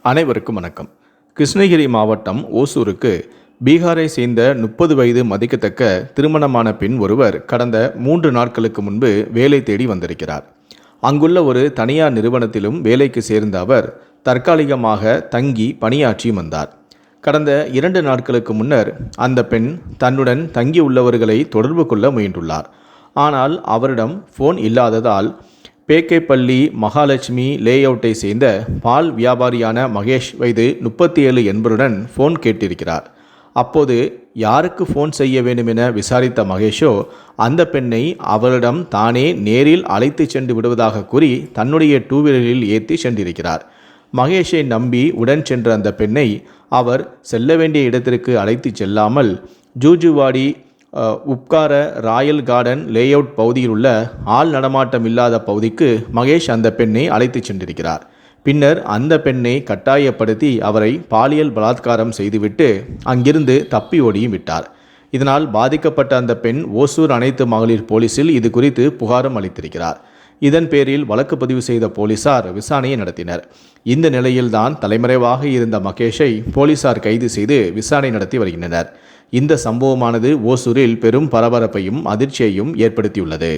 அனைவருக்கும் வணக்கம். கிருஷ்ணகிரி மாவட்டம் ஓசூருக்கு பீகாரை சேர்ந்த 30 வயது மதிக்கத்தக்க திருமணமான பெண் ஒருவர் கடந்த 3 நாட்களுக்கு முன்பு வேலை தேடி வந்திருக்கிறார். அங்குள்ள ஒரு தனியார் நிறுவனத்திலும் வேலைக்கு சேர்ந்த அவர் தற்காலிகமாக தங்கி பணியாற்றி வந்தார். கடந்த 2 நாட்களுக்கு முன்னர் அந்த பெண் தன்னுடன் தங்கியுள்ளவர்களை தொடர்பு கொள்ள முயன்றுள்ளார். ஆனால் அவரிடம் ஃபோன் இல்லாததால் பேக்கேப்பள்ளி மகாலட்சுமி லேஅவுட்டை சேர்ந்த பால் வியாபாரியான மகேஷ் வயது 37 என்பவருடன் ஃபோன் கேட்டிருக்கிறார். அப்போது யாருக்கு ஃபோன் செய்ய வேண்டும் என விசாரித்த மகேஷோ அந்த பெண்ணை அவரிடம் தானே நேரில் அழைத்து சென்று விடுவதாக கூறி தன்னுடைய டூவீலரில் ஏற்றி சென்றிருக்கிறார். மகேஷை நம்பி உடன் சென்ற அந்த பெண்ணை அவர் செல்ல வேண்டிய இடத்திற்கு அழைத்து செல்லாமல் ஜூஜுவாடி உப்கார ராயல் கார்டன் லேஅவுட் பகுதியில் உள்ள ஆள் நடமாட்டம் இல்லாத பகுதிக்கு மகேஷ் அந்த பெண்ணை அழைத்து சென்றிருக்கிறார். பின்னர் அந்த பெண்ணை கட்டாயப்படுத்தி அவரை பாலியல் பலாத்காரம் செய்துவிட்டு அங்கிருந்து தப்பி ஓடியும் விட்டார். இதனால் பாதிக்கப்பட்ட அந்த பெண் ஓசூர் அனைத்து மகளிர் போலீசில் இது குறித்து புகாரும் அளித்திருக்கிறார். இதன் பேரில் வழக்கு பதிவு செய்த போலீசார் விசாரணையை நடத்தினர். இந்த நிலையில்தான் தலைமறைவாக இருந்த மகேஷை போலீசார் கைது செய்து விசாரணை நடத்தி வருகின்றனர். இந்த சம்பவமானது ஓசூரில் பெரும் பரபரப்பையும் அதிர்ச்சியையும் ஏற்படுத்தியுள்ளது.